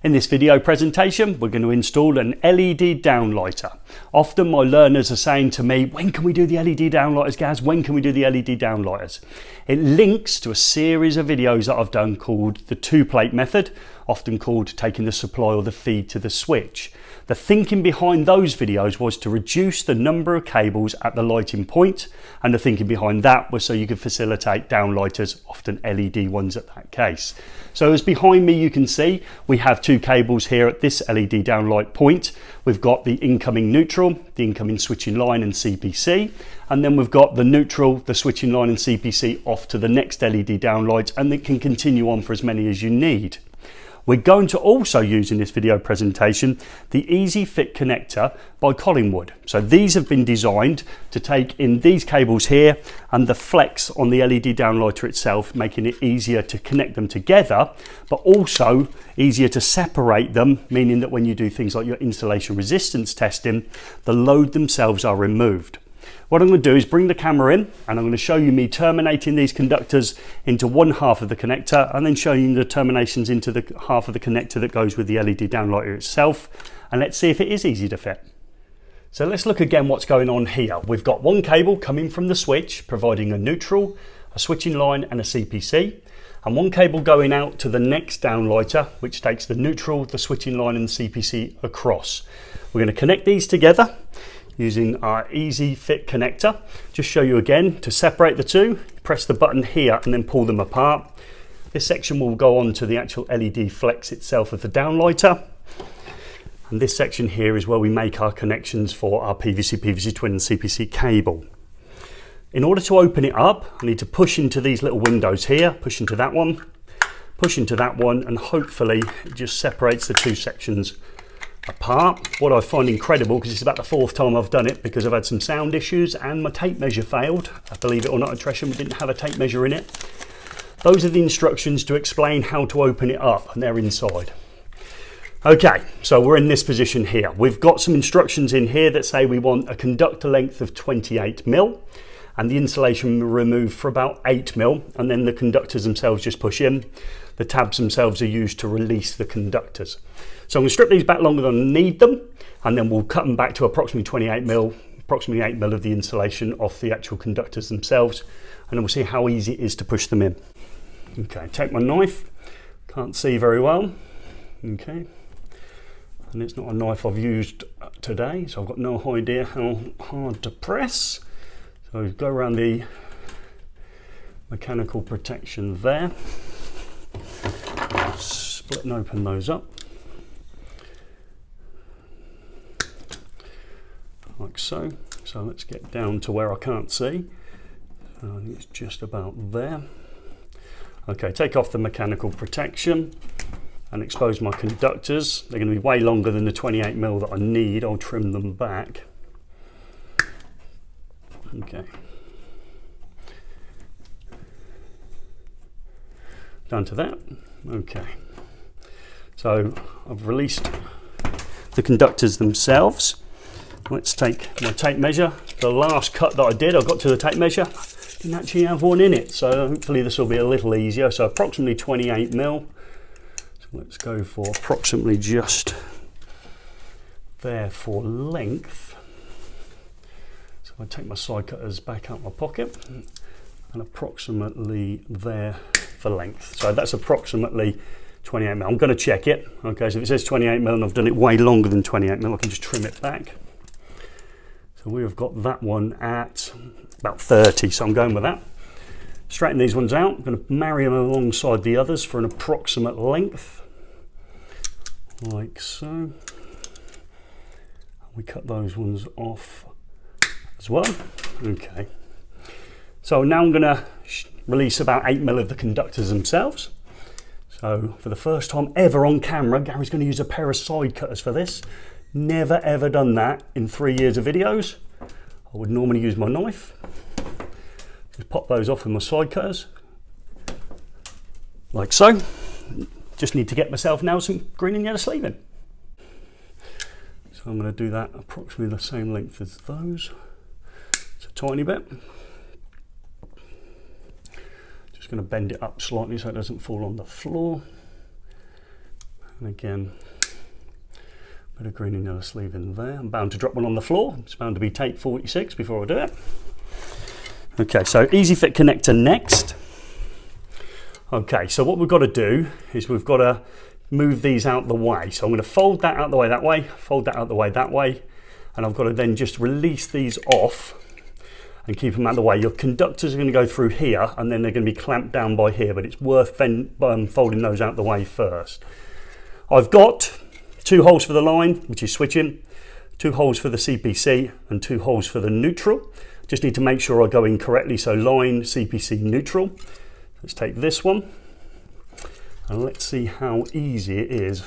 In this video presentation, we're going to install an LED downlighter. Often my learners are saying to me, when can we do the LED downlighters, Gaz? When can we do the LED downlighters? It links to a series of videos that I've done called the two-plate method, often called taking the supply or the feed to the switch. The thinking behind those videos was to reduce the number of cables at the lighting point, and the thinking behind that was so you could facilitate downlighters, often LED ones at that case. So as behind me you can see, we have two cables here at this LED downlight point. We've got the incoming neutral, the incoming switching line and CPC, and then we've got the neutral, the switching line and CPC off to the next LED downlight, and it can continue on for as many as you need. We're going to also use in this video presentation the Easy Fit connector by Collingwood. So these have been designed to take in these cables here and the flex on the LED downlighter itself, making it easier to connect them together, but also easier to separate them, meaning that when you do things like your insulation resistance testing, the load themselves are removed. What I'm going to do is bring the camera in and I'm going to show you me terminating these conductors into one half of the connector and then show you the terminations into the half of the connector that goes with the LED downlighter itself, and let's see if it is easy to fit. So let's look again what's going on here. We've got one cable coming from the switch providing a neutral, a switching line and a CPC, and one cable going out to the next downlighter which takes the neutral, the switching line and the CPC across. We're going to connect these together using our Easy Fit connector. Just show you again, to separate the two, press the button here and then pull them apart. This section will go on to the actual LED flex itself of the downlighter. And this section here is where we make our connections for our PVC, PVC twin and CPC cable. In order to open it up, I need to push into these little windows here, push into that one, and hopefully it just separates the two sections apart. What I find incredible, because it's about the fourth time I've done it because I've had some sound issues and my tape measure failed. Believe it or not, at Tresham we didn't have a tape measure in it. Those are the instructions to explain how to open it up, and they're inside. Okay, so we're in this position here. We've got some instructions in here that say we want a conductor length of 28mm and the insulation removed for about 8mm, and then the conductors themselves just push in. The tabs themselves are used to release the conductors. So I'm going to strip these back longer than I need them, and then we'll cut them back to approximately 28mm, approximately 8mm of the insulation off the actual conductors themselves, and then we'll see how easy it is to push them in. Okay, take my knife, can't see very well, okay, and it's not a knife I've used today, so I've got no idea how hard to press. So go around the mechanical protection there, split and open those up. Like so. So let's get down to where I can't see. I think it's just about there. Okay, take off the mechanical protection and expose my conductors. They're going to be way longer than the 28mm that I need. I'll trim them back. Okay. Down to that. Okay. So I've released the conductors themselves. Let's take my tape measure. The last cut that I did, I got to the tape measure, didn't actually have one in it, so hopefully this will be a little easier. So approximately 28mm. So let's go for approximately just there for length. So I take my side cutters back out my pocket and approximately there for length. So that's approximately 28mm. I'm going to check it. Okay, so if it says 28mm and I've done it way longer than 28mm, I can just trim it back. So we've got that one at about 30, so I'm going with that. Straighten these ones out. I'm going to marry them alongside the others for an approximate length, like so. We cut those ones off as well. Okay. So now I'm going to release about 8mm of the conductors themselves. So for the first time ever on camera, Gary's going to use a pair of side cutters for this. Never ever done that in 3 years of videos. I would normally use my knife. Just pop those off with my side cutters, like so. Just need to get myself now some green and yellow sleeving. So I'm going to do that approximately the same length as those. It's a tiny bit. Just going to bend it up slightly so it doesn't fall on the floor. And again, bit of green and yellow sleeve in there. I'm bound to drop one on the floor. It's bound to be tape 46 before I do it. Okay, so easy fit connector next. Okay, so what we've got to do is we've got to move these out the way. So I'm going to fold that out the way that way, fold that out the way that way, and I've got to then just release these off and keep them out the way. Your conductors are going to go through here and then they're going to be clamped down by here, but it's worth folding those out the way first. I've got 2 holes for the line, which is switching, 2 holes for the CPC and 2 holes for the neutral. Just need to make sure I go in correctly, so line, CPC, neutral. Let's take this one and let's see how easy it is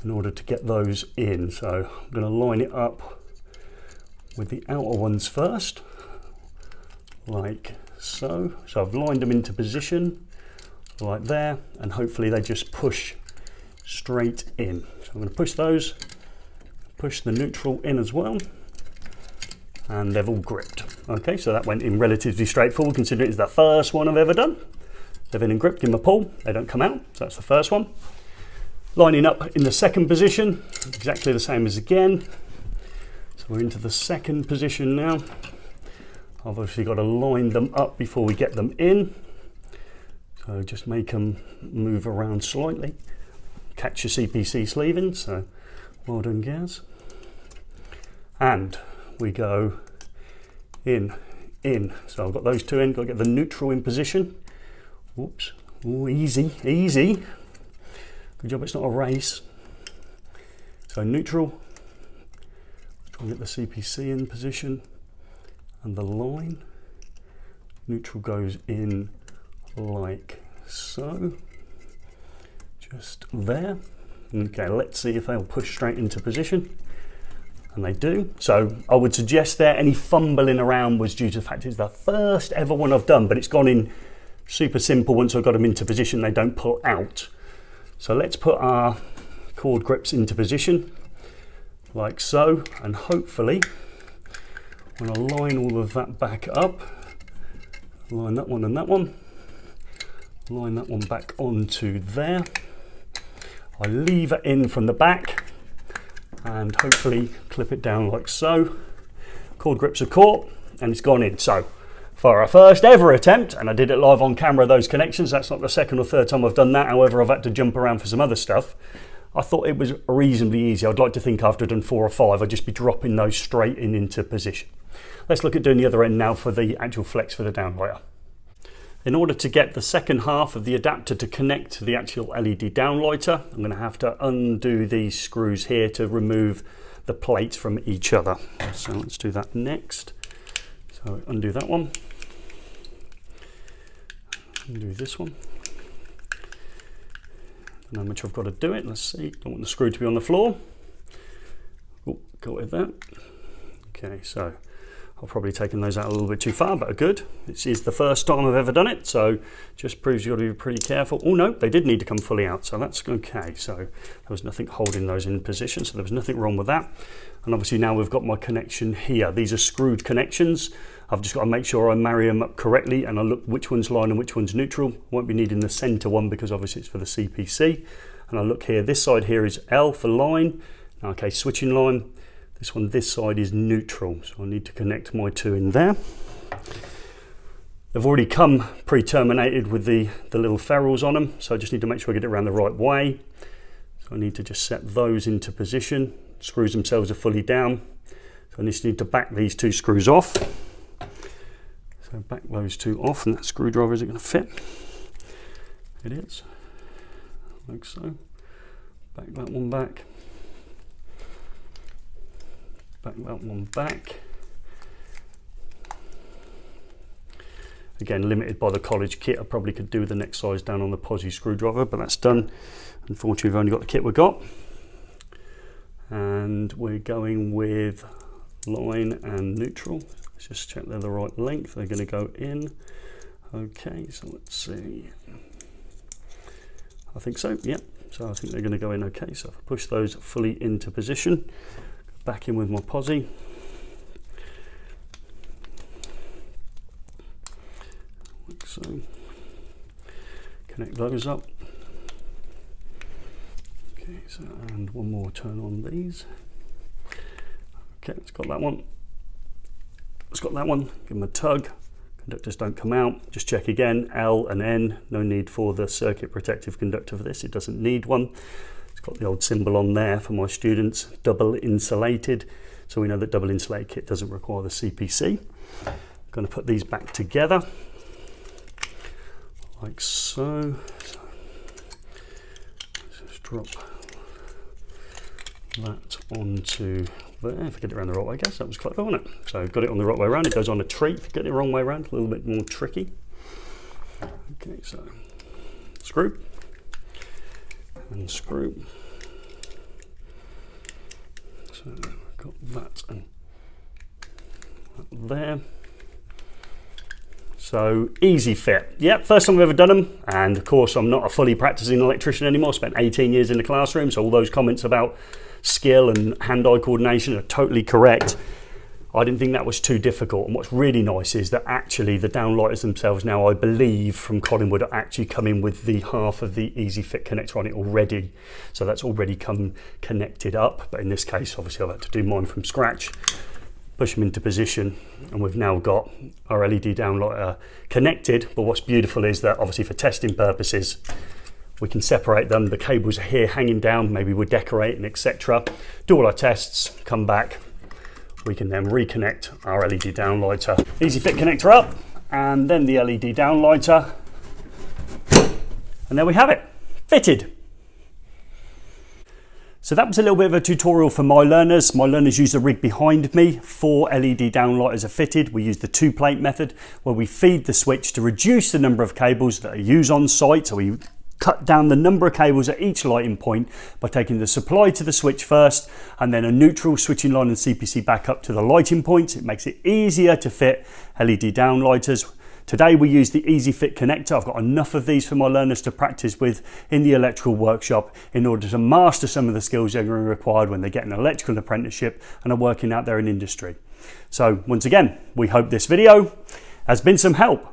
in order to get those in. So I'm going to line it up with the outer ones first, like so. So I've lined them into position like there, and hopefully they just push straight in. So I'm going to push those, push the neutral in as well, and they've all gripped. Okay, so that went in relatively straightforward considering it's the first one I've ever done. They've been in grip, give them a pull, they don't come out, so that's the first one. Lining up in the second position, exactly the same as again. So we're into the second position now. I've obviously got to line them up before we get them in. So just make them move around slightly. Catch your CPC sleeve in, so well done, Gaz. And we go in. So I've got those 2 in, got to get the neutral in position. Whoops, ooh, easy. Good job it's not a race. So neutral, try and get the CPC in position, and the line. Neutral goes in like so, just there. Okay, let's see if they'll push straight into position. And they do. So I would suggest there any fumbling around was due to the fact it's the first ever one I've done, but it's gone in super simple. Once I've got them into position, they don't pull out. So let's put our cord grips into position like so, and hopefully when I line all of that back up, line that one and that one, line that one back onto there, I lever in from the back and hopefully clip it down like so. Cord grips are caught and it's gone in. So for our first ever attempt, and I did it live on camera, those connections, that's not the second or third time I've done that, however I've had to jump around for some other stuff, I thought it was reasonably easy. I'd like to think after I've done 4 or 5 I'd just be dropping those straight into position. Let's look at doing the other end now for the actual flex for the downlighter. In order to get the second half of the adapter to connect to the actual LED downlighter, I'm going to have to undo these screws here to remove the plates from each other. So let's do that next. So undo that one, undo this one. I don't know how much I've got to do it. Let's see. Don't want the screw to be on the floor. Oh, got with that. Okay, so I've probably taken those out a little bit too far, but are good. This is the first time I've ever done it, so just proves you've got to be pretty careful. Oh no, they did need to come fully out, so that's okay. So there was nothing holding those in position, so there was nothing wrong with that. And obviously now we've got my connection here. These are screwed connections. I've just got to make sure I marry them up correctly, and I look which one's line and which one's neutral. Won't be needing the center one because obviously it's for the CPC. And I look here, this side here is L for line. Okay, switching line. This side is neutral, so I need to connect my 2 in there. They've already come pre-terminated with the little ferrules on them, so I just need to make sure I get it around the right way. So I need to just set those into position. Screws themselves are fully down, so I just need to back these 2 screws off. So back those 2 off, and that screwdriver isn't going to fit. It is, like so. Back that one back. Back that one back. Again, limited by the college kit. I probably could do the next size down on the posi screwdriver, but that's done. Unfortunately, we've only got the kit we've got. And we're going with line and neutral. Let's just check they're the right length. They're going to go in. Okay, so let's see. I think so, yeah. So I think they're going to go in okay. So if I push those fully into position, back in with my posi. Like so. Connect those up. Okay, so, and one more turn on these. Okay, it's got that one. It's got that one. Give them a tug. Conductors don't come out. Just check again, L and N. No need for the circuit protective conductor for this. It doesn't need one. It's got the old symbol on there for my students, double insulated. So we know that double insulated kit doesn't require the CPC. I'm going to put these back together like so. Just drop that onto there. If I get it around the right way, I guess that was clever, wasn't it? So got it on the right way around. It goes on a tree. If you get it the wrong way around, a little bit more tricky. Okay, so screw and screw. So got that and that there. So easy fit. Yep, first time I've ever done them, and of course I'm not a fully practicing electrician anymore. Spent 18 years in the classroom, so all those comments about skill and hand-eye coordination are totally correct. I didn't think that was too difficult, and what's really nice is that actually the downlighters themselves now, I believe from Collingwood, are actually coming with the half of the easy fit connector on it already, so that's already come connected up. But in this case, obviously I've had to do mine from scratch, push them into position, and we've now got our LED downlighter connected. But what's beautiful is that obviously for testing purposes we can separate them. The cables are here hanging down, maybe we're decorating, etc. Do all our tests, come back, we can then reconnect our LED downlighter. Easy fit connector up, and then the LED downlighter, and there we have it, fitted. So that was a little bit of a tutorial for my learners. My learners use the rig behind me. 4 LED downlighters are fitted. We use the 2-plate method, where we feed the switch to reduce the number of cables that are used on site. So we cut down the number of cables at each lighting point by taking the supply to the switch first, and then a neutral switching line and CPC back up to the lighting points. It makes it easier to fit LED downlighters. Today we use the Easy Fit connector. I've got enough of these for my learners to practice with in the electrical workshop in order to master some of the skills they're going to require when they get an electrical apprenticeship and are working out there in industry. So once again, we hope this video has been some help.